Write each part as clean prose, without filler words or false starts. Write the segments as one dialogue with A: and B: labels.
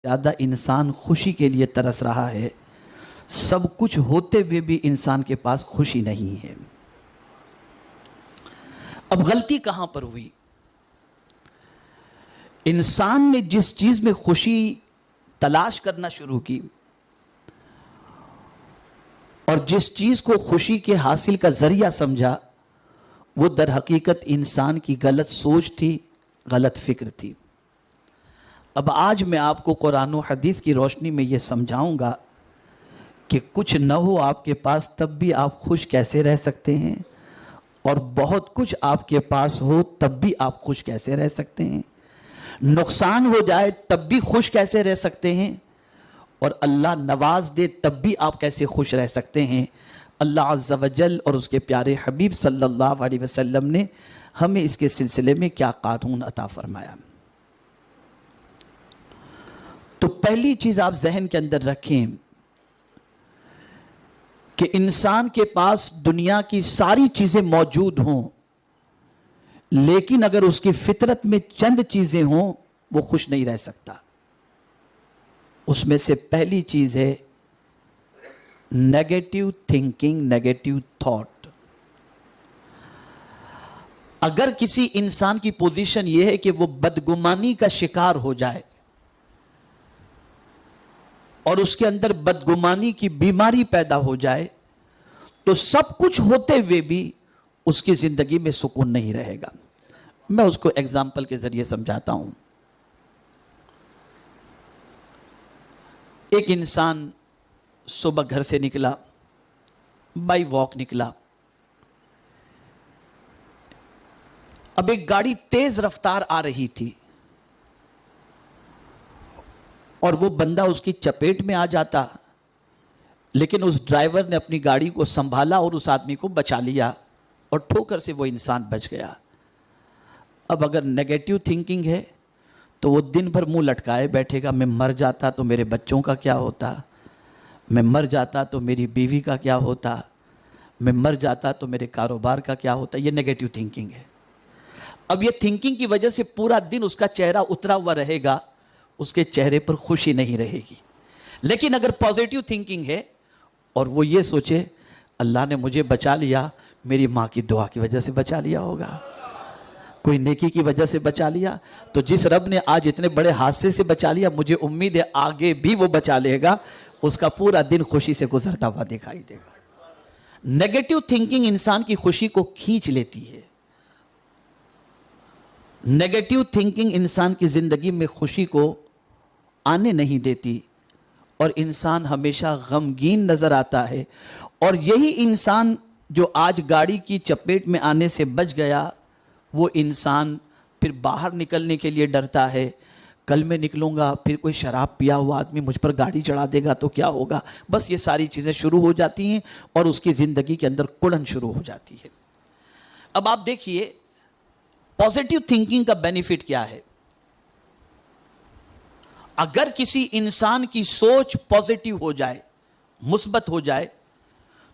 A: زیادہ انسان خوشی کے لیے ترس رہا ہے، سب کچھ ہوتے ہوئے بھی انسان کے پاس خوشی نہیں ہے۔ اب غلطی کہاں پر ہوئی؟ انسان نے جس چیز میں خوشی تلاش کرنا شروع کی اور جس چیز کو خوشی کے حاصل کا ذریعہ سمجھا، وہ در حقیقت انسان کی غلط سوچ تھی، غلط فکر تھی۔ اب آج میں آپ کو قرآن و حدیث کی روشنی میں یہ سمجھاؤں گا کہ کچھ نہ ہو آپ کے پاس تب بھی آپ خوش کیسے رہ سکتے ہیں، اور بہت کچھ آپ کے پاس ہو تب بھی آپ خوش کیسے رہ سکتے ہیں، نقصان ہو جائے تب بھی خوش کیسے رہ سکتے ہیں، اور اللہ نواز دے تب بھی آپ کیسے خوش رہ سکتے ہیں۔ اللہ عز و جل اور اس کے پیارے حبیب صلی اللہ علیہ وسلم نے ہمیں اس کے سلسلے میں کیا قانون عطا فرمایا۔ تو پہلی چیز آپ ذہن کے اندر رکھیں کہ انسان کے پاس دنیا کی ساری چیزیں موجود ہوں، لیکن اگر اس کی فطرت میں چند چیزیں ہوں وہ خوش نہیں رہ سکتا۔ اس میں سے پہلی چیز ہے نیگیٹو تھنکنگ، نیگیٹو تھاٹ۔ اگر کسی انسان کی پوزیشن یہ ہے کہ وہ بدگمانی کا شکار ہو جائے اور اس کے اندر بدگمانی کی بیماری پیدا ہو جائے، تو سب کچھ ہوتے ہوئے بھی اس کی زندگی میں سکون نہیں رہے گا۔ میں اس کو ایگزامپل کے ذریعے سمجھاتا ہوں۔ ایک انسان صبح گھر سے نکلا، بائی واک نکلا، اب ایک گاڑی تیز رفتار آ رہی تھی اور وہ بندہ اس کی چپیٹ میں آ جاتا، لیکن اس ڈرائیور نے اپنی گاڑی کو سنبھالا اور اس آدمی کو بچا لیا اور ٹھوکر سے وہ انسان بچ گیا۔ اب اگر نیگیٹو تھنکنگ ہے تو وہ دن بھر منہ لٹکائے بیٹھے گا، میں مر جاتا تو میرے بچوں کا کیا ہوتا، میں مر جاتا تو میری بیوی کا کیا ہوتا، میں مر جاتا تو میرے کاروبار کا کیا ہوتا۔ یہ نیگیٹو تھنکنگ ہے۔ اب یہ تھنکنگ کی وجہ سے پورا دن اس کا چہرہ اترا ہوا رہے گا، اس کے چہرے پر خوشی نہیں رہے گی۔ لیکن اگر پازیٹیو تھنکنگ ہے اور وہ یہ سوچے اللہ نے مجھے بچا لیا، میری ماں کی دعا کی وجہ سے بچا لیا ہوگا، کوئی نیکی کی وجہ سے بچا لیا، تو جس رب نے آج اتنے بڑے حادثے سے بچا لیا، مجھے امید ہے آگے بھی وہ بچا لے گا، اس کا پورا دن خوشی سے گزرتا ہوا دکھائی دے گا۔ نیگیٹو تھنکنگ انسان کی خوشی کو کھینچ لیتی ہے۔ نیگیٹو تھنکنگ انسان کی زندگی میں خوشی کو آنے نہیں دیتی اور انسان ہمیشہ غمگین نظر آتا ہے، اور یہی انسان جو آج گاڑی کی چپیٹ میں آنے سے بچ گیا، وہ انسان پھر باہر نکلنے کے لیے ڈرتا ہے، کل میں نکلوں گا پھر کوئی شراب پیا ہوا آدمی مجھ پر گاڑی چڑھا دے گا تو کیا ہوگا۔ بس یہ ساری چیزیں شروع ہو جاتی ہیں اور اس کی زندگی کے اندر کڑن شروع ہو جاتی ہے۔ اب آپ دیکھیے پازیٹیو تھنکنگ کا بینیفٹ کیا ہے۔ اگر کسی انسان کی سوچ پازیٹیو ہو جائے، مثبت ہو جائے،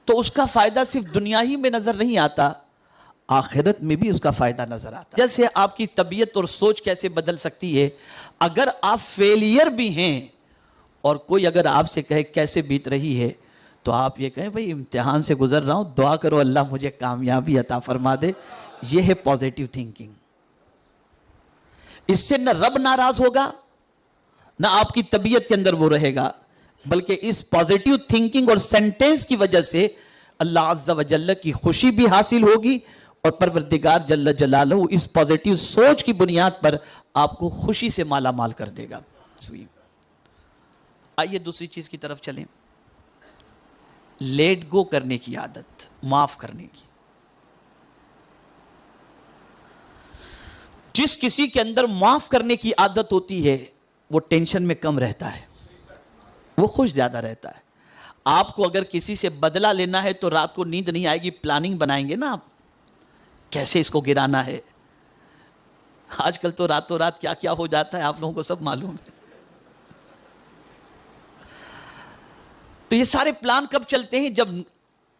A: تو اس کا فائدہ صرف دنیا ہی میں نظر نہیں آتا، آخرت میں بھی اس کا فائدہ نظر آتا ہے۔ جیسے آپ کی طبیعت اور سوچ کیسے بدل سکتی ہے۔ اگر آپ فیلئر بھی ہیں اور کوئی اگر آپ سے کہے کیسے بیت رہی ہے، تو آپ یہ کہیں بھئی امتحان سے گزر رہا ہوں، دعا کرو اللہ مجھے کامیابی عطا فرما دے۔ یہ ہے پازیٹیو تھنکنگ۔ اس سے نہ رب ناراض ہوگا، نہ آپ کی طبیعت کے اندر وہ رہے گا، بلکہ اس پازیٹیو تھنکنگ اور سینٹنس کی وجہ سے اللہ عز و جل کی خوشی بھی حاصل ہوگی، اور پروردگار جل جلالہ اس پازیٹیو سوچ کی بنیاد پر آپ کو خوشی سے مالا مال کر دے گا۔ آئیے دوسری چیز کی طرف چلیں، لیٹ گو کرنے کی عادت، معاف کرنے کی۔ جس کسی کے اندر معاف کرنے کی عادت ہوتی ہے وہ ٹینشن میں کم رہتا ہے، وہ خوش زیادہ رہتا ہے۔ آپ کو اگر کسی سے بدلہ لینا ہے تو رات کو نیند نہیں آئے گی، پلاننگ بنائیں گے نا آپ، کیسے اس کو گرانا ہے۔ آج کل تو راتوں رات کیا کیا ہو جاتا ہے آپ لوگوں کو سب معلوم ہے۔ تو یہ سارے پلان کب چلتے ہیں؟ جب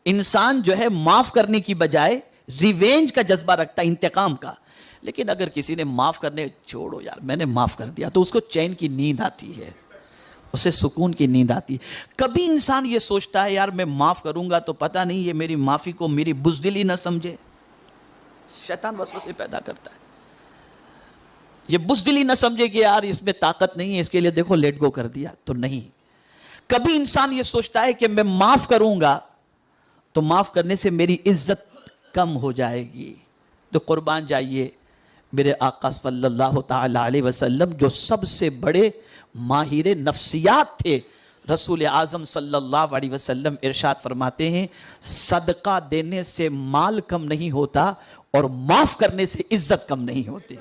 A: انسان جو ہے معاف کرنے کی بجائے ریونج کا جذبہ رکھتا ہے، انتقام کا۔ لیکن اگر کسی نے معاف کرنے، چھوڑو یار میں نے معاف کر دیا، تو اس کو چین کی نیند آتی ہے۔ اسے سکون کی نیند آتی ہے. کبھی انسان یہ سوچتا ہے یار میں معاف کروں گا تو پتہ نہیں یہ میری معافی کو میری بزدلی نہ سمجھے. شیطان وسوسے پیدا کرتا ہے, یہ بزدلی نہ سمجھے کہ یار اس میں طاقت نہیں ہے, اس کے لیے دیکھو لیٹ گو کر دیا. تو نہیں, کبھی انسان یہ سوچتا ہے کہ میں معاف کروں گا تو معاف کرنے سے میری عزت کم ہو جائے گی. تو قربان جائیے میرے آقا صلی اللہ تعالی علیہ وسلم جو سب سے بڑے ماہر نفسیات تھے, رسول اعظم صلی اللہ علیہ وسلم ارشاد فرماتے ہیں صدقہ دینے سے مال کم نہیں ہوتا اور معاف کرنے سے عزت کم نہیں ہوتی.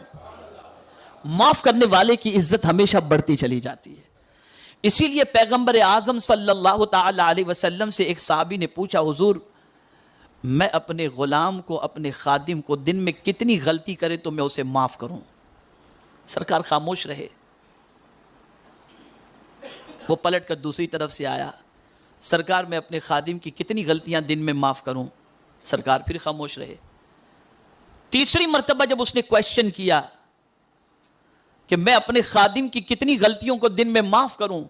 A: معاف کرنے والے کی عزت ہمیشہ بڑھتی چلی جاتی ہے. اسی لیے پیغمبر اعظم صلی اللہ تعالی علیہ وسلم سے ایک صحابی نے پوچھا حضور میں اپنے غلام کو, اپنے خادم کو دن میں کتنی غلطی کرے تو میں اسے معاف کروں؟ سرکار خاموش رہے. وہ پلٹ کر دوسری طرف سے آیا, سرکار میں اپنے خادم کی کتنی غلطیاں دن میں معاف کروں؟ سرکار پھر خاموش رہے. تیسری مرتبہ جب اس نے کویشچن کیا کہ میں اپنے خادم کی کتنی غلطیوں کو دن میں معاف کروں,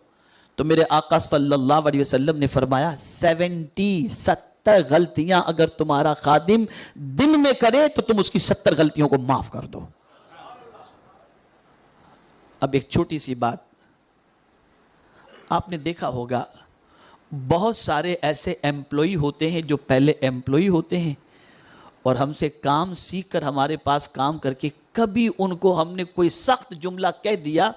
A: تو میرے آقا صلی اللہ علیہ وسلم نے فرمایا 70 غلطیاں اگر تمہارا خادم دن میں کرے تو تم اس کی 70 غلطیوں کو معاف کر دو. اب ایک چھوٹی سی بات, آپ نے دیکھا ہوگا بہت سارے ایسے ایمپلائی ہوتے ہیں جو پہلے ایمپلائی ہوتے ہیں اور ہم سے کام سیکھ کر ہمارے پاس کام کر کے کبھی ان کو ہم نے کوئی سخت جملہ کہہ دیا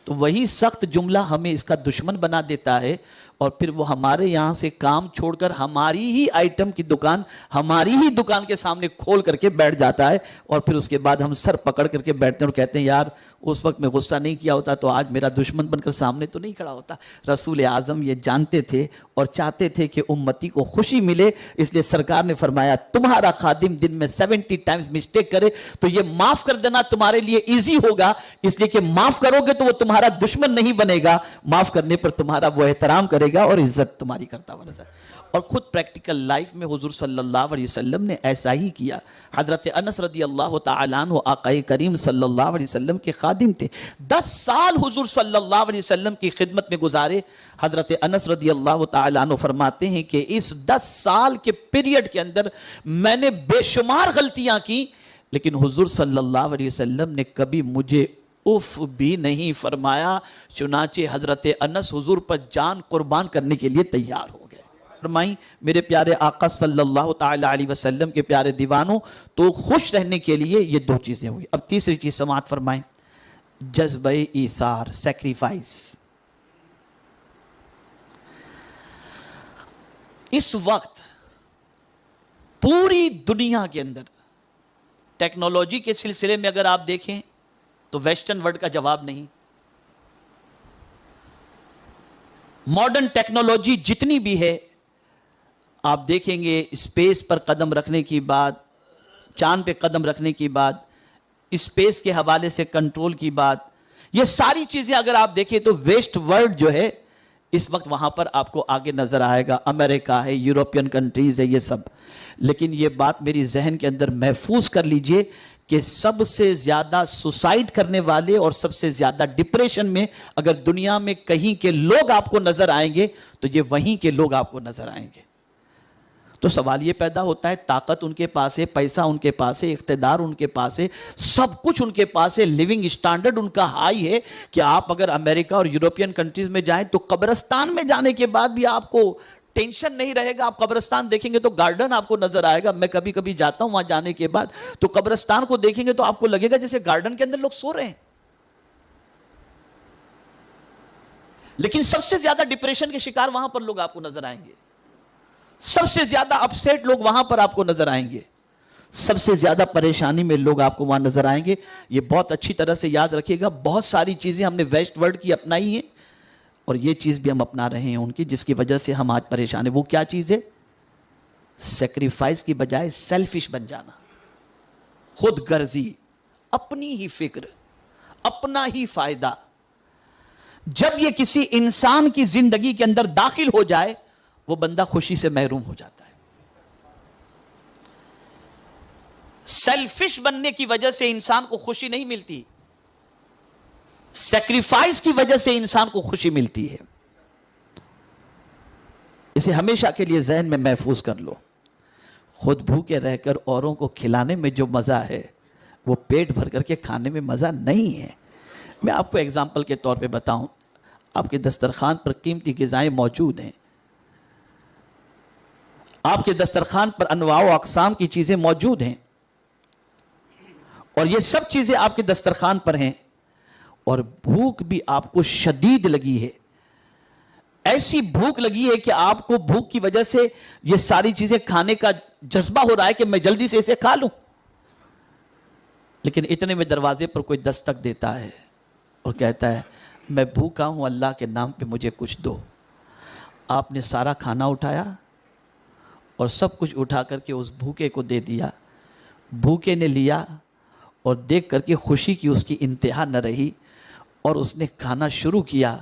A: تو وہی سخت جملہ ہمیں اس کا دشمن بنا دیتا ہے, اور پھر وہ ہمارے یہاں سے کام چھوڑ کر ہماری ہی آئٹم کی دکان ہماری ہی دکان کے سامنے کھول کر کے بیٹھ جاتا ہے, اور پھر اس کے بعد ہم سر پکڑ کر کے بیٹھتے ہیں اور کہتے ہیں یار اس وقت میں غصہ نہیں کیا ہوتا تو آج میرا دشمن بن کر سامنے تو نہیں کھڑا ہوتا. رسول اعظم یہ جانتے تھے اور چاہتے تھے کہ امتی کو خوشی ملے, اس لیے سرکار نے فرمایا تمہارا خادم دن میں 70 ٹائمز مسٹیک کرے تو یہ معاف کر دینا تمہارے لیے ایزی ہوگا, اس لیے کہ معاف کرو گے تو وہ تمہارا دشمن نہیں بنے گا, معاف کرنے پر تمہارا وہ احترام کرے گا اور عزت تمہاری کرتا ہوا رہتا ہے. اور خود پریکٹیکل لائف میں حضور صلی اللہ علیہ وسلم نے ایسا ہی کیا. حضرت انس رضی اللہ تعالیٰ عنہ آقا کریم صلی اللہ علیہ وسلم کے خادم تھے, 10 سال حضور صلی اللہ علیہ وسلم کی خدمت میں گزارے. حضرت انس رضی اللہ تعالیٰ عنہ فرماتے ہیں کہ اس 10 سال کے پیریڈ کے اندر میں نے بے شمار غلطیاں کی, لیکن حضور صلی اللہ علیہ وسلم نے کبھی مجھے اف بھی نہیں فرمایا. چنانچہ حضرت انس حضور پر جان قربان کرنے کے لیے تیار ہو گئے. فرمائیں میرے پیارے آقا صلی اللہ تعالی علیہ وسلم کے پیارے دیوانوں, تو خوش رہنے کے لیے یہ 2 چیزیں ہوئی. اب تیسری چیز سماعت فرمائیں, جذبہ ایثار, سیکریفائس. اس وقت پوری دنیا کے اندر ٹیکنالوجی کے سلسلے میں اگر آپ دیکھیں تو ویسٹرن ورلڈ کا جواب نہیں. ماڈرن ٹیکنالوجی جتنی بھی ہے, آپ دیکھیں گے اسپیس پر قدم رکھنے کی بات, چاند پہ قدم رکھنے کی بات, اسپیس کے حوالے سے کنٹرول کی بات, یہ ساری چیزیں اگر آپ دیکھیں تو ویسٹ ورلڈ جو ہے اس وقت وہاں پر آپ کو آگے نظر آئے گا. امریکہ ہے, یورپین کنٹریز ہے, یہ سب. لیکن یہ بات میری ذہن کے اندر محفوظ کر لیجئے کہ سب سے زیادہ سوسائڈ کرنے والے اور سب سے زیادہ ڈپریشن میں اگر دنیا میں کہیں کے لوگ آپ کو نظر آئیں گے تو یہ وہیں کے لوگ آپ کو نظر آئیں گے. تو سوال یہ پیدا ہوتا ہے, طاقت ان کے پاس ہے, پیسہ ان کے پاس ہے, اقتدار ان کے پاس ہے, سب کچھ ان کے پاس ہے, لیونگ اسٹینڈرڈ ان کا ہائی ہے کہ آپ اگر امریکہ اور یورپین کنٹریز میں جائیں تو قبرستان میں جانے کے بعد بھی آپ کو ٹینشن نہیں رہے گا. آپ قبرستان دیکھیں گے تو گارڈن آپ کو نظر آئے گا. میں کبھی کبھی جاتا ہوں وہاں جانے کے بعد تو قبرستان کو دیکھیں گے تو آپ کو لگے گا جیسے گارڈن کے اندر لوگ سو رہے ہیں. لیکن سب سے زیادہ ڈپریشن کے شکار وہاں پر لوگ آپ کو نظر آئیں گے, سب سے زیادہ اپسیٹ لوگ وہاں پر آپ کو نظر آئیں گے, سب سے زیادہ پریشانی میں لوگ آپ کو وہاں نظر آئیں گے. یہ بہت اچھی طرح سے یاد رکھیے گا. بہت ساری چیزیں ہم نے ویسٹ ورلڈ کی اپنائی ہیں اور یہ چیز بھی ہم اپنا رہے ہیں ان کی, جس کی وجہ سے ہم آج پریشان ہیں. وہ کیا چیز ہے؟ سیکریفائس کی بجائے سیلفش بن جانا, خود غرضی, اپنی ہی فکر, اپنا ہی فائدہ. جب یہ کسی انسان کی زندگی کے اندر داخل ہو جائے وہ بندہ خوشی سے محروم ہو جاتا ہے. سیلفش بننے کی وجہ سے انسان کو خوشی نہیں ملتی. سیکریفائس کی وجہ سے انسان کو خوشی ملتی ہے. اسے ہمیشہ کے لیے ذہن میں محفوظ کر لو. خود بھوکے رہ کر اوروں کو کھلانے میں جو مزہ ہے وہ پیٹ بھر کر کے کھانے میں مزہ نہیں ہے. میں آپ کو ایگزامپل کے طور پہ بتاؤں, آپ کے دسترخوان پر قیمتی غذائیں موجود ہیں, آپ کے دسترخوان پر انواع و اقسام کی چیزیں موجود ہیں, اور یہ سب چیزیں آپ کے دسترخوان پر ہیں, اور بھوک بھی آپ کو شدید لگی ہے. ایسی بھوک لگی ہے کہ آپ کو بھوک کی وجہ سے یہ ساری چیزیں کھانے کا جذبہ ہو رہا ہے کہ میں جلدی سے اسے کھا لوں. لیکن اتنے میں دروازے پر کوئی دستک دیتا ہے اور کہتا ہے میں بھوکا ہوں, اللہ کے نام پہ مجھے کچھ دو. آپ نے سارا کھانا اٹھایا اور سب کچھ اٹھا کر کے اس بھوکے کو دے دیا. بھوکے نے لیا اور دیکھ کر کے خوشی کی اس کی انتہا نہ رہی, اور اس نے کھانا شروع کیا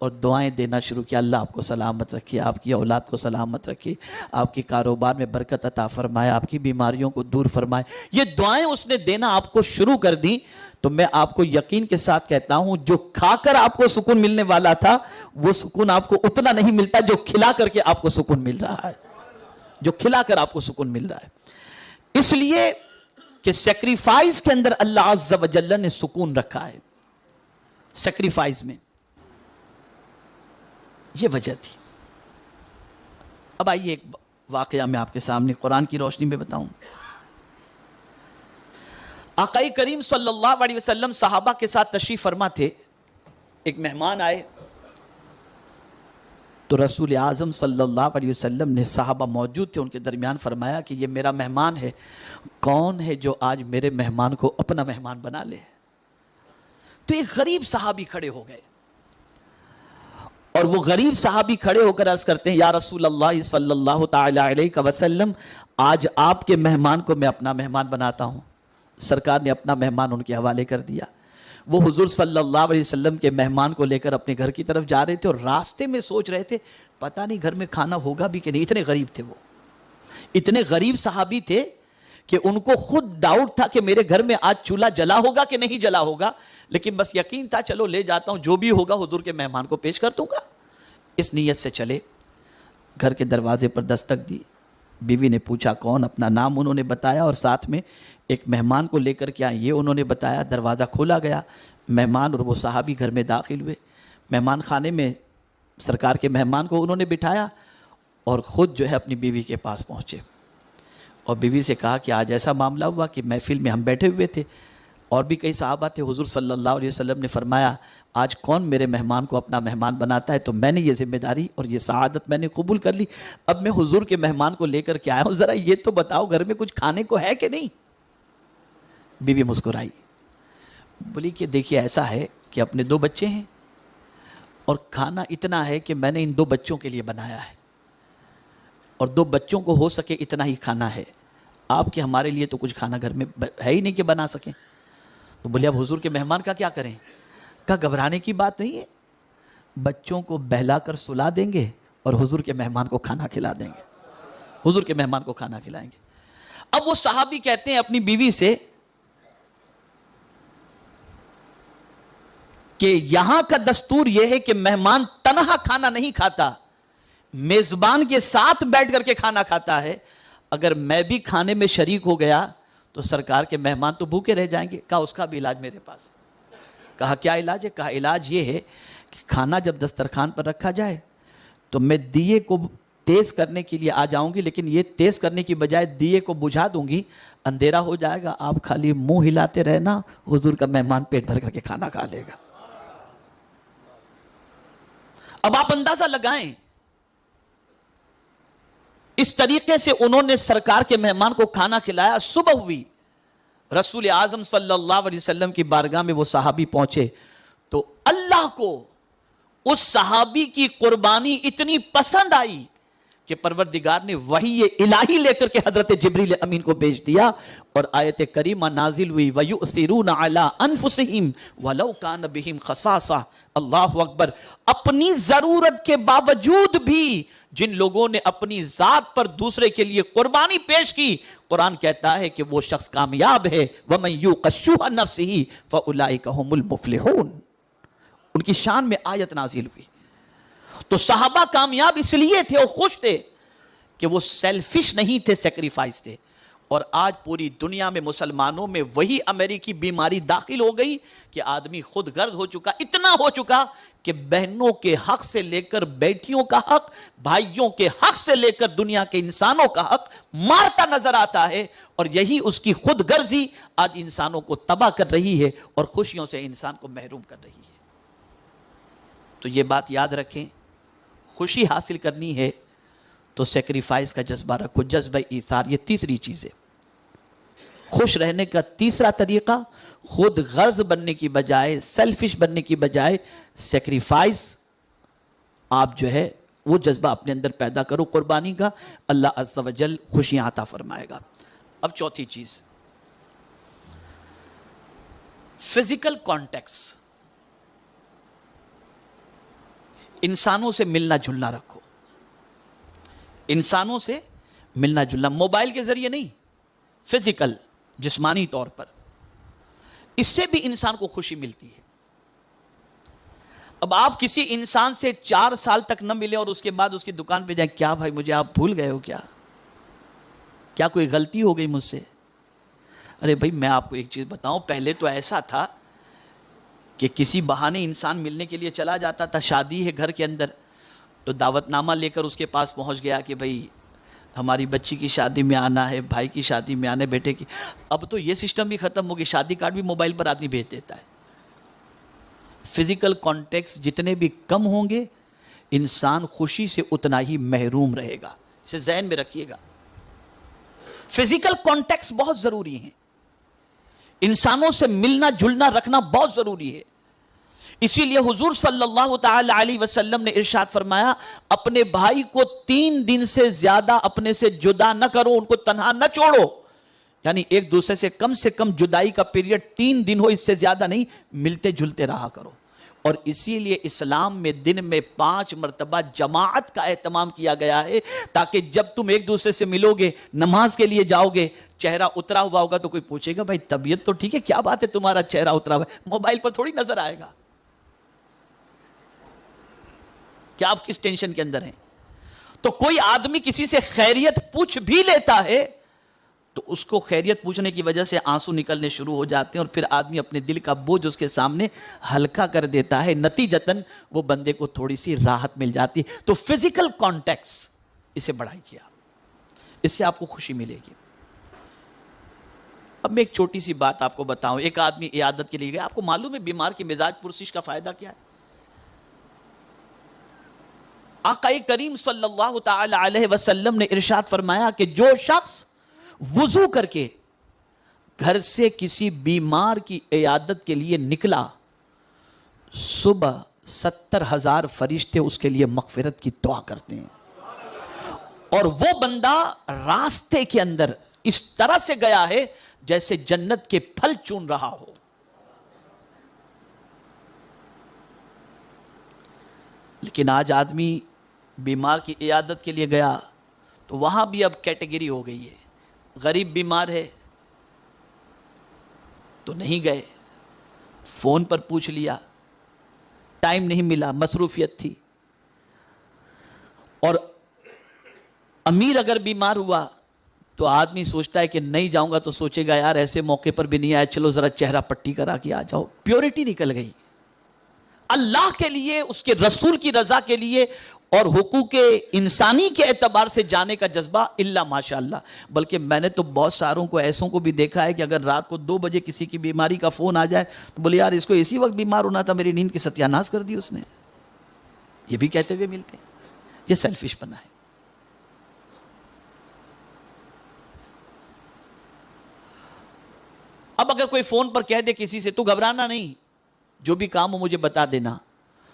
A: اور دعائیں دینا شروع کیا. اللہ آپ کو سلامت رکھے, آپ کی اولاد کو سلامت رکھے, آپ کے کاروبار میں برکت عطا فرمائے, آپ کی بیماریوں کو دور فرمائے. یہ دعائیں اس نے دینا آپ کو شروع کر دی. تو میں آپ کو یقین کے ساتھ کہتا ہوں جو کھا کر آپ کو سکون ملنے والا تھا وہ سکون آپ کو اتنا نہیں ملتا جو کھلا کر کے آپ کو سکون مل رہا ہے, جو کھلا کر آپ کو سکون مل رہا ہے. اس لیے کہ سیکریفائز کے اندر اللہ عز و جل نے سکون رکھا ہے. سیکریفائز میں یہ وجہ تھی. اب آئیے ایک واقعہ میں آپ کے سامنے قرآن کی روشنی میں بتاؤں. آقا کریم صلی اللہ علیہ وسلم صحابہ کے ساتھ تشریف فرما تھے. ایک مہمان آئے تو رسول اعظم صلی اللہ علیہ وسلم نے, صحابہ موجود تھے ان کے درمیان, فرمایا کہ یہ میرا مہمان ہے, کون ہے جو آج میرے مہمان کو اپنا مہمان بنا لے. تو ایک غریب صحابی کھڑے ہو گئے, اور وہ غریب صحابی کھڑے ہو کر عرض کرتے ہیں یا رسول اللہ صلی اللہ تعالی علیہ وسلم, آج آپ کے مہمان کو میں اپنا مہمان بناتا ہوں. سرکار نے اپنا مہمان ان کے حوالے کر دیا. وہ حضور صلی اللہ علیہ وسلم کے مہمان کو لے کر اپنے گھر کی طرف جا رہے تھے, اور راستے میں سوچ رہے تھے پتہ نہیں گھر میں کھانا ہوگا بھی کہ نہیں. اتنے غریب تھے, وہ اتنے غریب صحابی تھے کہ ان کو خود ڈاؤٹ تھا کہ میرے گھر میں آج چولہا جلا ہوگا کہ نہیں جلا ہوگا, لیکن بس یقین تھا چلو لے جاتا ہوں, جو بھی ہوگا حضور کے مہمان کو پیش کر دوں گا. اس نیت سے چلے. گھر کے دروازے پر دستک دی. بیوی نے پوچھا کون, اپنا نام انہوں نے بتایا, اور ساتھ میں ایک مہمان کو لے کر کے آئے یہ انہوں نے بتایا. دروازہ کھولا گیا, مہمان اور وہ صحابی گھر میں داخل ہوئے. مہمان خانے میں سرکار کے مہمان کو انہوں نے بٹھایا اور خود جو ہے اپنی بیوی کے پاس پہنچے, اور بیوی سے کہا کہ آج ایسا معاملہ ہوا کہ محفل میں ہم بیٹھے ہوئے تھے, اور بھی کئی صحابہ تھے. حضور صلی اللہ علیہ وسلم نے فرمایا آج کون میرے مہمان کو اپنا مہمان بناتا ہے, تو میں نے یہ ذمہ داری اور یہ سعادت میں نے قبول کر لی. اب میں حضور کے مہمان کو لے کر کے آیا ہوں, ذرا یہ تو بتاؤ گھر میں کچھ کھانے کو ہے کہ نہیں. بیوی مسکرائی, بولی کہ دیکھیے ایسا ہے کہ اپنے 2 بچے ہیں, اور کھانا اتنا ہے کہ میں نے ان 2 بچوں کے لیے بنایا ہے, اور 2 بچوں کو ہو سکے اتنا ہی کھانا ہے. آپ کے ہمارے لیے تو کچھ کھانا گھر میں ہے ہی نہیں کہ بنا سکیں. تو بولے اب حضور کے مہمان کا کیا کریں. کہا گھبرانے کی بات نہیں ہے, بچوں کو بہلا کر سلا دیں گے اور حضور کے مہمان کو کھانا کھلا دیں گے, حضور کے مہمان کو کھانا کھلائیں گے. اب وہ صحابی کہتے ہیں اپنی بیوی سے کہ یہاں کا دستور یہ ہے کہ مہمان تنہا کھانا نہیں کھاتا, میزبان کے ساتھ بیٹھ کر کے کھانا کھاتا ہے. اگر میں بھی کھانے میں شریک ہو گیا تو سرکار کے مہمان تو بھوکے رہ جائیں گے. کہا اس کا بھی علاج میرے پاس. کہا کیا علاج ہے. کہا علاج یہ ہے کہ کھانا جب دسترخوان پر رکھا جائے تو میں دیے کو تیز کرنے کے لیے آ جاؤں گی, لیکن یہ تیز کرنے کی بجائے دیے کو بجھا دوں گی, اندھیرا ہو جائے گا, آپ خالی منہ ہلاتے رہنا, حضور کا مہمان پیٹ بھر کر کے کھانا کھا لے گا. اب آپ اندازہ لگائیں, اس طریقے سے انہوں نے سرکار کے مہمان کو کھانا کھلایا. صبح ہوئی, رسول اعظم صلی اللہ علیہ وسلم کی بارگاہ میں وہ صحابی پہنچے, تو اللہ کو اس صحابی کی قربانی اتنی پسند آئی کہ پروردگار نے وحی الہی لے کر کے حضرت جبریل امین کو بھیج دیا, اور آیت کریمہ نازل ہوئی وَيُؤْثِرُونَ عَلَىٰ أَنفُسِهِمْ وَلَوْ كَانَ بِهِمْ خَصَاصَةٌ. اللہ اکبر. اپنی ضرورت کے باوجود بھی جن لوگوں نے اپنی ذات پر دوسرے کے لیے قربانی پیش کی, قرآن کہتا ہے کہ وہ شخص کامیاب ہے. وَمَن يُوقَ شُحَّ نَفْسِهِ فَأُولَٰئِكَ هُمُ الْمُفْلِحُونَ. ان کی شان میں آیت نازل ہوئی. تو صحابہ کامیاب اس لیے تھے اور خوش تھے کہ وہ سیلفش نہیں تھے, سیکریفائس تھے. اور آج پوری دنیا میں مسلمانوں میں وہی امریکی بیماری داخل ہو گئی کہ آدمی خود غرض ہو چکا, اتنا ہو چکا کہ بہنوں کے حق سے لے کر بیٹیوں کا حق, بھائیوں کے حق سے لے کر دنیا کے انسانوں کا حق مارتا نظر آتا ہے. اور یہی اس کی خود غرضی آج انسانوں کو تباہ کر رہی ہے اور خوشیوں سے انسان کو محروم کر رہی ہے. تو یہ بات یاد رکھیں, خوشی حاصل کرنی ہے تو سیکریفائس کا جذبہ رکھو, جذبہ ایثار. یہ تیسری چیز ہے. خوش رہنے کا تیسرا طریقہ, خود غرض بننے کی بجائے, سیلفش بننے کی بجائے سیکریفائس, آپ جو ہے وہ جذبہ اپنے اندر پیدا کرو قربانی کا. اللہ عز و جل خوشیاں عطا فرمائے گا. اب چوتھی چیز, فزیکل کانٹیکس. انسانوں سے ملنا جلنا رکھو, انسانوں سے ملنا جلنا, موبائل کے ذریعے نہیں, فزیکل, جسمانی طور پر. اس سے بھی انسان کو خوشی ملتی ہے. اب آپ کسی انسان سے 4 سال تک نہ ملے اور اس کے بعد اس کی دکان پہ جائیں, کیا بھائی مجھے آپ بھول گئے ہو کیا کوئی غلطی ہو گئی مجھ سے؟ ارے بھائی میں آپ کو ایک چیز بتاؤں, پہلے تو ایسا تھا کہ کسی بہانے انسان ملنے کے لیے چلا جاتا تھا. شادی ہے گھر کے اندر تو دعوت نامہ لے کر اس کے پاس پہنچ گیا کہ بھائی ہماری بچی کی شادی میں آنا ہے, بھائی کی شادی میں آنا ہے, بیٹے کی. اب تو یہ سسٹم بھی ختم ہو گیا, شادی کارڈ بھی موبائل پر آدمی بھیج دیتا ہے. فزیکل کانٹیکٹس جتنے بھی کم ہوں گے انسان خوشی سے اتنا ہی محروم رہے گا. اسے ذہن میں رکھیے گا, فزیکل کانٹیکٹس بہت ضروری ہیں. انسانوں سے ملنا جلنا رکھنا بہت ضروری ہے. اسی لیے حضور صلی اللہ تعالی علیہ وسلم نے ارشاد فرمایا, اپنے بھائی کو 3 دن سے زیادہ اپنے سے جدا نہ کرو, ان کو تنہا نہ چھوڑو. یعنی ایک دوسرے سے کم جدائی کا پیریڈ 3 دن ہو, اس سے زیادہ نہیں, ملتے جلتے رہا کرو. اور اسی لیے اسلام میں دن میں 5 مرتبہ جماعت کا اہتمام کیا گیا ہے, تاکہ جب تم ایک دوسرے سے ملو گے, نماز کے لیے جاؤ گے, چہرہ اترا ہوا ہوگا تو کوئی پوچھے گا بھائی طبیعت تو ٹھیک ہے, کیا بات ہے تمہارا چہرہ اترا ہوا ہے؟ موبائل پر تھوڑی نظر آئے گا کہ آپ کس ٹینشن کے اندر ہیں. تو کوئی آدمی کسی سے خیریت پوچھ بھی لیتا ہے تو اس کو خیریت پوچھنے کی وجہ سے آنسو نکلنے شروع ہو جاتے ہیں, اور پھر آدمی اپنے دل کا بوجھ اس کے سامنے ہلکا کر دیتا ہے. نتیجتاً وہ بندے کو تھوڑی سی راحت مل جاتی ہے. تو فزیکل کانٹیکٹس اسے بڑھائیے آپ, اس سے آپ کو خوشی ملے گی. اب میں ایک چھوٹی سی بات آپ کو بتاؤں. ایک آدمی عیادت کے لیے گیا, آپ کو معلوم ہے بیمار کی مزاج پرسش کا فائدہ کیا ہے؟ آقا کریم صلی اللہ تعالی علیہ وسلم نے ارشاد فرمایا کہ جو شخص وضو کر کے گھر سے کسی بیمار کی عیادت کے لیے نکلا, صبح 70,000 فرشتے اس کے لیے مغفرت کی دعا کرتے ہیں. اور وہ بندہ راستے کے اندر اس طرح سے گیا ہے جیسے جنت کے پھل چون رہا ہو. لیکن آج آدمی بیمار کی عیادت کے لیے گیا تو وہاں بھی اب کیٹیگری ہو گئی ہے. غریب بیمار ہے تو نہیں گئے, فون پر پوچھ لیا, ٹائم نہیں ملا, مصروفیت تھی. اور امیر اگر بیمار ہوا تو آدمی سوچتا ہے کہ نہیں جاؤں گا تو سوچے گا یار ایسے موقع پر بھی نہیں آیا, چلو ذرا چہرہ پٹی کرا کے آ جاؤ. پیورٹی نکل گئی. اللہ کے لیے, اس کے رسول کی رضا کے لیے اور حقوق انسانی کے اعتبار سے جانے کا جذبہ الا ماشاء اللہ. بلکہ میں نے تو بہت ساروں کو ایسوں کو بھی دیکھا ہے کہ اگر رات کو 2 بجے کسی کی بیماری کا فون آ جائے تو بولے یار اس کو اسی وقت بیمار ہونا تھا, میری نیند کی ستیاناز کر دی اس نے. یہ بھی کہتے ہوئے ملتے ہیں. یہ سیلفش بنا ہے. اب اگر کوئی فون پر کہہ دے کسی سے تو گھبرانا نہیں, جو بھی کام ہو مجھے بتا دینا,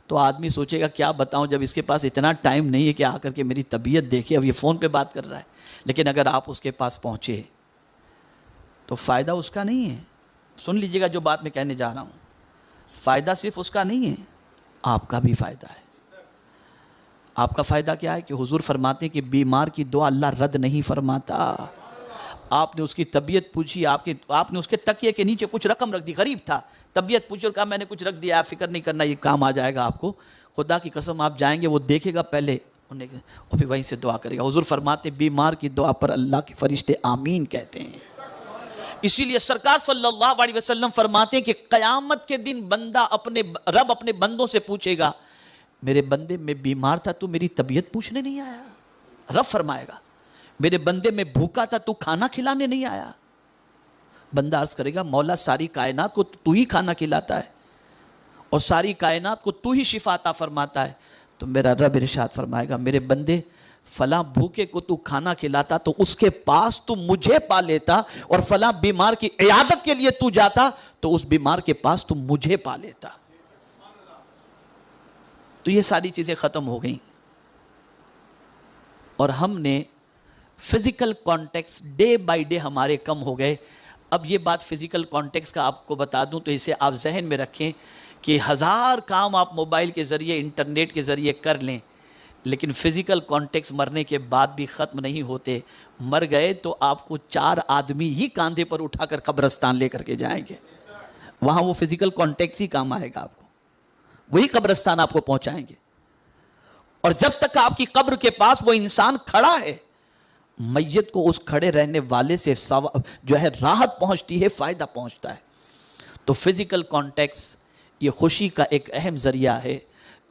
A: تو آدمی سوچے گا کیا بتاؤں جب اس کے پاس اتنا ٹائم نہیں ہے کہ آ کر کے میری طبیعت دیکھے, اب یہ فون پہ بات کر رہا ہے. لیکن اگر آپ اس کے پاس پہنچے تو فائدہ اس کا نہیں ہے. سن لیجئے گا جو بات میں کہنے جا رہا ہوں, فائدہ صرف اس کا نہیں ہے, آپ کا بھی فائدہ ہے. آپ کا فائدہ کیا ہے کہ حضور فرماتے ہیں کہ بیمار کی دعا اللہ رد نہیں فرماتا. آپ نے اس کی طبیعت پوچھی، آپ نے اس کے تکیے کے نیچے کچھ رقم رکھ دی، غریب تھا، طبیعت پوچھی اور کہا میں نے کچھ رکھ دیا، آپ فکر نہیں کرنا، یہ کام آ جائے گا آپ کو، خدا کی قسم آپ جائیں گے وہ دیکھے گا پہلے اور پھر وہیں سے دعا کرے گا۔ حضور فرماتے بیمار کی دعا پر اللہ کے فرشتے آمین کہتے ہیں۔ اسی لیے سرکار صلی اللہ علیہ وسلم فرماتے ہیں کہ قیامت کے دن بندہ رب اپنے بندوں سے پوچھے گا میرے بندے میں بیمار تھا تو میری طبیعت پوچھنے نہیں آیا؟ رب فرمائے گا میرے بندے میں بھوکا تھا تو کھانا کھلانے نہیں آیا؟ بندہ عرض کرے گا مولا ساری کائنات کو تو ہی کھانا کھلاتا ہے اور ساری کائنات کو تو ہی شفا عطا فرماتا ہے، تو میرا رب ارشاد فرمائے گا میرے بندے فلاں بھوکے کو تو کھانا کھلاتا تو اس کے پاس تو مجھے پا لیتا، اور فلاں بیمار کی عیادت کے لیے تو جاتا تو اس بیمار کے پاس تو مجھے پا لیتا۔ تو یہ ساری چیزیں ختم ہو گئیں اور ہم نے physical context day by day ہمارے کم ہو گئے۔ اب یہ بات فزیکل کانٹیکس کا آپ کو بتا دوں تو اسے آپ ذہن میں رکھیں کہ 1000 کام آپ موبائل کے ذریعے انٹرنیٹ کے ذریعے کر لیں، لیکن فزیکل کانٹیکس مرنے کے بعد بھی ختم نہیں ہوتے۔ مر گئے تو آپ کو 4 آدمی ہی کاندھے پر اٹھا کر قبرستان لے کر کے جائیں گے، وہاں وہ فزیکل کانٹیکس ہی کام آئے گا آپ کو، وہی قبرستان آپ کو پہنچائیں گے۔ اور جب تک آپ کی قبر کے پاس وہ انسان کھڑا ہے، میت کو اس کھڑے رہنے والے سے جو ہے راحت پہنچتی ہے، فائدہ پہنچتا ہے۔ تو فزیکل کانٹیکس یہ خوشی کا ایک اہم ذریعہ ہے،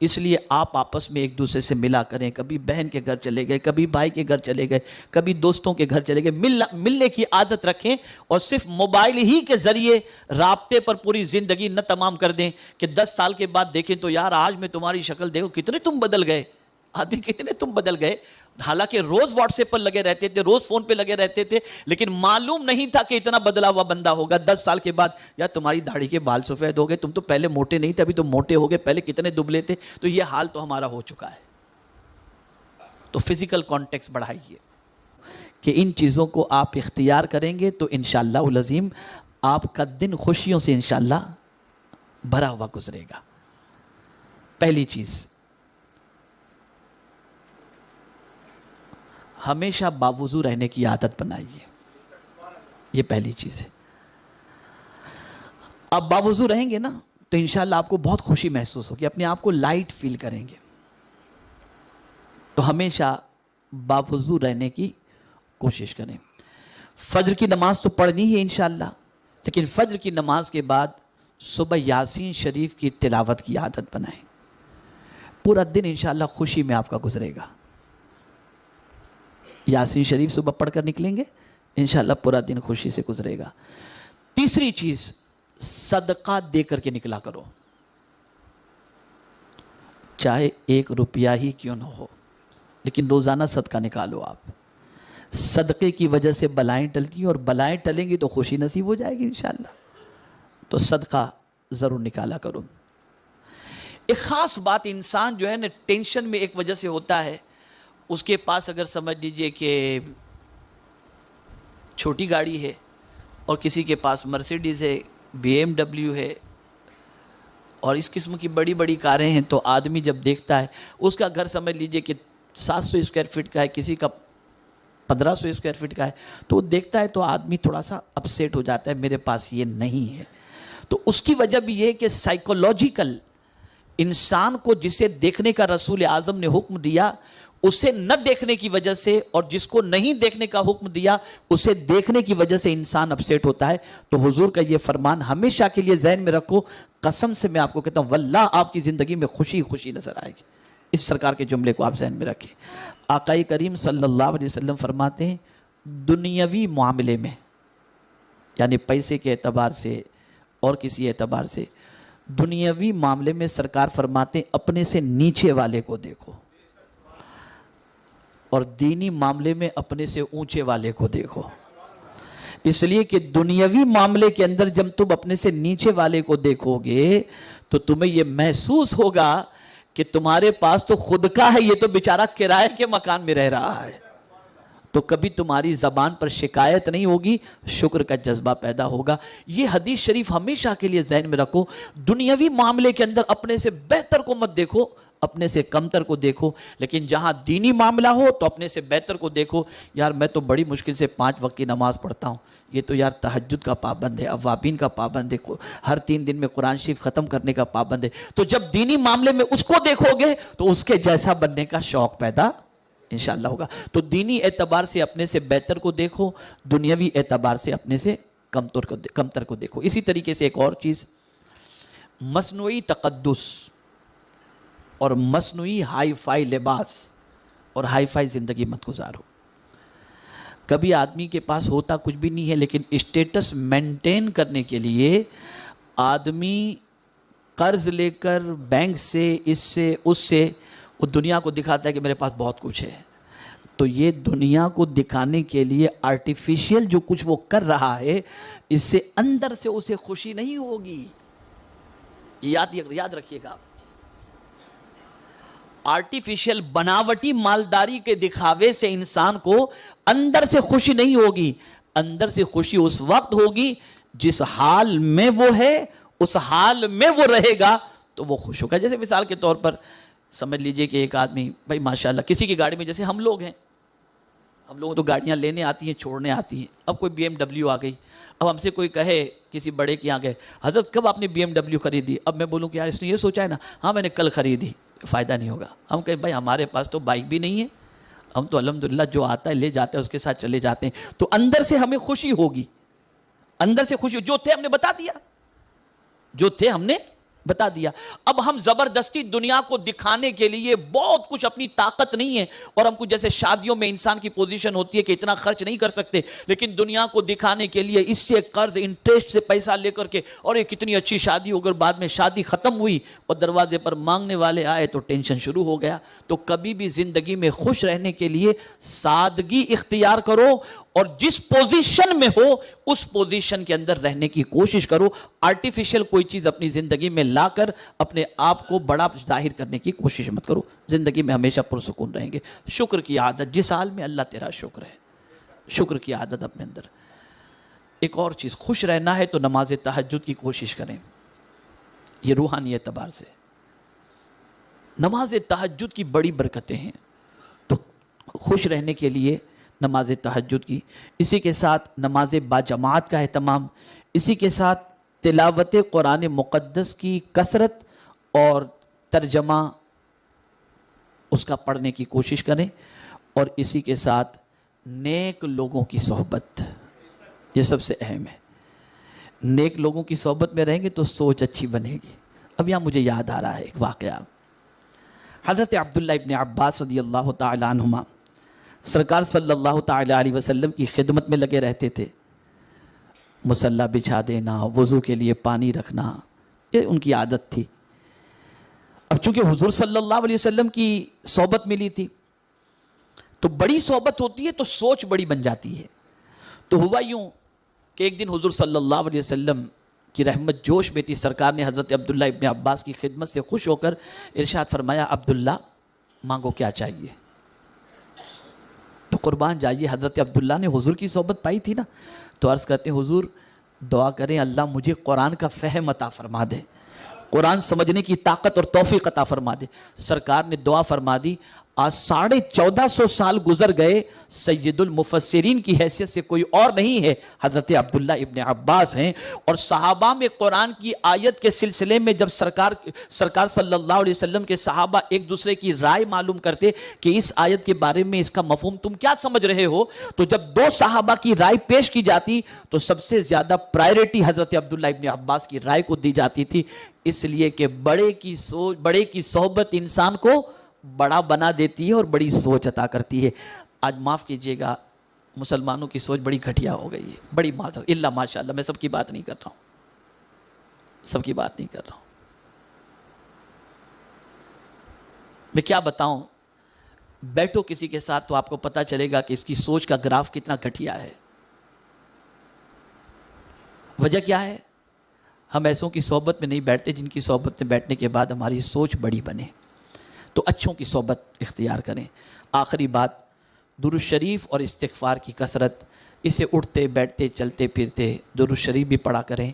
A: اس لیے آپ آپس میں ایک دوسرے سے ملا کریں، کبھی بہن کے گھر چلے گئے، کبھی بھائی کے گھر چلے گئے، کبھی دوستوں کے گھر چلے گئے، ملنے کی عادت رکھیں، اور صرف موبائل ہی کے ذریعے رابطے پر پوری زندگی نہ تمام کر دیں کہ 10 سال کے بعد دیکھیں تو یار آج میں تمہاری شکل دیکھو کتنے تم بدل گئے، آدمی کتنے تم بدل گئے، حالانکہ روز واٹس ایپ پر لگے رہتے تھے، روز فون پہ لگے رہتے تھے، لیکن معلوم نہیں تھا کہ اتنا بدلا ہوا بندہ ہوگا۔ 10 سال کے بعد یار تمہاری داڑھی کے بال سفید ہو گئے، تم تو پہلے موٹے نہیں تھے ابھی تو موٹے ہو گئے، پہلے کتنے دبلے تھے۔ تو یہ حال تو ہمارا ہو چکا ہے۔ تو فزیکل کانٹیکس بڑھائیے کہ ان چیزوں کو آپ اختیار کریں گے تو انشاءاللہ العظیم آپ کا دن خوشیوں سے انشاءاللہ بھرا ہوا گزرے گا۔ پہلی چیز، ہمیشہ باوضو رہنے کی عادت بنائیے، یہ پہلی چیز ہے۔ آپ باوضو رہیں گے نا تو انشاءاللہ آپ کو بہت خوشی محسوس ہوگی، اپنے آپ کو لائٹ فیل کریں گے۔ تو ہمیشہ باوضو رہنے کی کوشش کریں۔ فجر کی نماز تو پڑھنی ہے انشاءاللہ، لیکن فجر کی نماز کے بعد صبح یاسین شریف کی تلاوت کی عادت بنائیں، پورا دن انشاءاللہ خوشی میں آپ کا گزرے گا۔ یاسین شریف صبح پڑھ کر نکلیں گے انشاءاللہ پورا دن خوشی سے گزرے گا۔ تیسری چیز، صدقہ دے کر کے نکلا کرو، چاہے 1 روپیہ ہی کیوں نہ ہو، لیکن روزانہ صدقہ نکالو۔ آپ صدقے کی وجہ سے بلائیں ٹلتی ہیں، اور بلائیں ٹلیں گی تو خوشی نصیب ہو جائے گی انشاءاللہ۔ تو صدقہ ضرور نکالا کرو۔ ایک خاص بات، انسان جو ہے نا ٹینشن میں ایک وجہ سے ہوتا ہے، اس کے پاس اگر سمجھ لیجئے کہ چھوٹی گاڑی ہے اور کسی کے پاس مرسیڈیز ہے، BMW ہے، اور اس قسم کی بڑی بڑی کاریں ہیں، تو آدمی جب دیکھتا ہے اس کا گھر سمجھ لیجئے کہ 700 اسکوائر فٹ کا ہے، کسی کا 1500 اسکوائر فٹ کا ہے، تو وہ دیکھتا ہے تو آدمی تھوڑا سا اپسیٹ ہو جاتا ہے، میرے پاس یہ نہیں ہے۔ تو اس کی وجہ بھی یہ کہ سائیکولوجیکل انسان کو جسے دیکھنے کا رسول اعظم نے حکم دیا، اسے نہ دیکھنے کی وجہ سے، اور جس کو نہیں دیکھنے کا حکم دیا اسے دیکھنے کی وجہ سے انسان اپسیٹ ہوتا ہے۔ تو حضور کا یہ فرمان ہمیشہ کے لیے ذہن میں رکھو، قسم سے میں آپ کو کہتا ہوں واللہ آپ کی زندگی میں خوشی خوشی نظر آئے گی۔ اس سرکار کے جملے کو آپ ذہن میں رکھیں۔ آقا کریم صلی اللہ علیہ وسلم فرماتے ہیں دنیاوی معاملے میں، یعنی پیسے کے اعتبار سے اور کسی اعتبار سے، دنیاوی معاملے میں سرکار فرماتے ہیں اپنے سے نیچے والے کو دیکھو، اور دینی معاملے میں اپنے سے اونچے والے کو دیکھو۔ اس لیے کہ دنیاوی معاملے کے اندر جب تم اپنے سے نیچے والے کو دیکھو گے تو تمہیں یہ محسوس ہوگا کہ تمہارے پاس تو خود کا ہے، یہ تو بیچارہ کرائے کے مکان میں رہ رہا ہے۔ تو کبھی تمہاری زبان پر شکایت نہیں ہوگی، شکر کا جذبہ پیدا ہوگا۔ یہ حدیث شریف ہمیشہ کے لیے ذہن میں رکھو، دنیاوی معاملے کے اندر اپنے سے بہتر کو مت دیکھو، اپنے سے کمتر کو دیکھو، لیکن جہاں دینی معاملہ ہو تو اپنے سے بہتر کو دیکھو. یار میں تو بڑی مشکل سے 5 وقت کی نماز پڑھتا ہوں، یہ تو یار تہجد کا پابند ہے، اوابین کا پابند ہے، ہر 3 دن میں قرآن شریف ختم کرنے کا پابند ہے. تو جب دینی معاملے میں اس کو دیکھو گے تو اس کے جیسا بننے کا شوق پیدا انشاءاللہ ہوگا. تو دینی اعتبار سے اپنے سے بہتر کو دیکھو، دنیاوی اعتبار سے اپنے سے کمتر کو دیکھو. اسی طریقے سے ایک اور چیز، مصنوعی تقدس اور مصنوعی ہائی فائی لباس اور ہائی فائی زندگی مت گزارو. کبھی آدمی کے پاس ہوتا کچھ بھی نہیں ہے، لیکن اسٹیٹس مینٹین کرنے کے لیے آدمی قرض لے کر بینک سے، اس سے وہ دنیا کو دکھاتا ہے کہ میرے پاس بہت کچھ ہے. تو یہ دنیا کو دکھانے کے لیے آرٹیفیشل جو کچھ وہ کر رہا ہے، اس سے اندر سے اسے خوشی نہیں ہوگی. یاد رکھیے گا، آرٹیفیشل بناوٹی مالداری کے دکھاوے سے انسان کو اندر سے خوشی نہیں ہوگی. اندر سے خوشی اس وقت ہوگی جس حال میں وہ ہے، اس حال میں وہ رہے گا تو وہ خوش ہوگا. جیسے مثال کے طور پر سمجھ لیجئے کہ ایک آدمی بھائی ماشاءاللہ کسی کی گاڑی میں، جیسے ہم لوگ ہیں، ہم لوگوں تو گاڑیاں لینے آتی ہیں، چھوڑنے آتی ہیں. اب کوئی BMW آ گئی، اب ہم سے کوئی کہے کسی بڑے کے یہاں گئے، حضرت کب آپ نے BMW خریدی؟ اب میں بولوں کہ یار اس نے یہ سوچا ہے نا، ہاں میں نے کل خریدی. فائدہ نہیں ہوگا. ہم کہیں بھائی ہمارے پاس تو بائک بھی نہیں ہے، ہم تو الحمدللہ جو آتا ہے لے جاتے ہیں، اس کے ساتھ چلے جاتے ہیں. تو اندر سے ہمیں خوشی ہوگی، اندر سے خوشی. جو تھے ہم نے بتا دیا، جو تھے ہم نے بتا دیا. اب ہم زبردستی دنیا کو دکھانے کے لیے بہت کچھ، اپنی طاقت نہیں ہے، اور ہم کچھ جیسے شادیوں میں انسان کی پوزیشن ہوتی ہے کہ اتنا خرچ نہیں کر سکتے، لیکن دنیا کو دکھانے کے لیے اس سے قرض انٹرسٹ سے پیسہ لے کر کے، اور یہ کتنی اچھی شادی ہو، اگر بعد میں شادی ختم ہوئی اور دروازے پر مانگنے والے آئے تو ٹینشن شروع ہو گیا. تو کبھی بھی زندگی میں خوش رہنے کے لیے سادگی اختیار کرو، اور جس پوزیشن میں ہو اس پوزیشن کے اندر رہنے کی کوشش کرو. آرٹیفیشل کوئی چیز اپنی زندگی میں لا کر اپنے آپ کو بڑا ظاہر کرنے کی کوشش مت کرو. زندگی میں ہمیشہ پرسکون رہیں گے. شکر کی عادت، جس حال میں اللہ تیرا شکر ہے، شکر کی عادت اپنے اندر. ایک اور چیز، خوش رہنا ہے تو نماز تہجد کی کوشش کریں. یہ روحانی اعتبار سے نماز تہجد کی بڑی برکتیں ہیں. تو خوش رہنے کے لیے نماز تہجد کی، اسی کے ساتھ نماز باجماعت کا اہتمام، اسی کے ساتھ تلاوت قرآن مقدس کی کثرت اور ترجمہ اس کا پڑھنے کی کوشش کریں، اور اسی کے ساتھ نیک لوگوں کی صحبت، یہ سب سے اہم ہے. نیک لوگوں کی صحبت میں رہیں گے تو سوچ اچھی بنے گی. اب یہاں مجھے یاد آ رہا ہے ایک واقعہ. حضرت عبداللہ ابن عباس رضی اللہ تعالی عنہما سرکار صلی اللہ تعالی علیہ وسلم کی خدمت میں لگے رہتے تھے. مصلی بچھا دینا، وضو کے لیے پانی رکھنا، یہ ان کی عادت تھی. اب چونکہ حضور صلی اللہ علیہ وسلم کی صحبت ملی تھی تو بڑی صحبت ہوتی ہے تو سوچ بڑی بن جاتی ہے. تو ہوا یوں کہ ایک دن حضور صلی اللہ علیہ وسلم کی رحمت جوش میں تھی. سرکار نے حضرت عبداللہ ابن عباس کی خدمت سے خوش ہو کر ارشاد فرمایا، عبداللہ مانگو کیا چاہیے. تو قربان جائیے، حضرت عبداللہ نے حضور کی صحبت پائی تھی نا، تو عرض کرتے ہیں حضور دعا کریں اللہ مجھے قرآن کا فہم عطا فرما دے، قرآن سمجھنے کی طاقت اور توفیق عطا فرما دے. سرکار نے دعا فرما دی. آج 1450 سال گزر گئے، سید المفسرین کی حیثیت سے کوئی اور نہیں ہے، حضرت عبداللہ ابن عباس ہیں. اور صحابہ میں قرآن کی آیت کے سلسلے میں جب سرکار صلی اللہ علیہ وسلم کے صحابہ ایک دوسرے کی رائے معلوم کرتے کہ اس آیت کے بارے میں اس کا مفہوم تم کیا سمجھ رہے ہو، تو جب 2 صحابہ کی رائے پیش کی جاتی تو سب سے زیادہ پرائرٹی حضرت عبداللہ ابن عباس کی رائے کو دی جاتی تھی، اس لیے کہ بڑے کی صحبت انسان کو بڑا بنا دیتی ہے اور بڑی سوچ عطا کرتی ہے. آج معاف کیجئے گا، مسلمانوں کی سوچ بڑی گھٹیا ہو گئی ہے، بڑی معذرت، اللہ ماشاءاللہ، میں سب کی بات نہیں کر رہا ہوں، سب کی بات نہیں کر رہا ہوں. میں کیا بتاؤں، بیٹھو کسی کے ساتھ تو آپ کو پتہ چلے گا کہ اس کی سوچ کا گراف کتنا گھٹیا ہے. وجہ کیا ہے؟ ہم ایسوں کی صحبت میں نہیں بیٹھتے جن کی صحبت میں بیٹھنے کے بعد ہماری سوچ بڑی بنے. تو اچھوں کی صحبت اختیار کریں. آخری بات، درود شریف اور استغفار کی کثرت، اسے اٹھتے بیٹھتے چلتے پھرتے درود شریف بھی پڑھا کریں،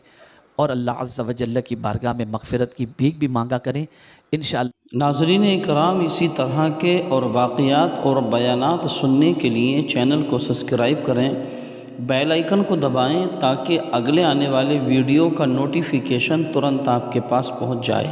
A: اور اللہ عز و جل کی بارگاہ میں مغفرت کی بھیک بھی مانگا کریں انشاءاللہ.
B: ناظرین اکرام، اسی طرح کے اور واقعات اور بیانات سننے کے لیے چینل کو سبسکرائب کریں، بیل آئیکن کو دبائیں تاکہ اگلے آنے والے ویڈیو کا نوٹیفیکیشن ترنت آپ کے پاس پہنچ جائے۔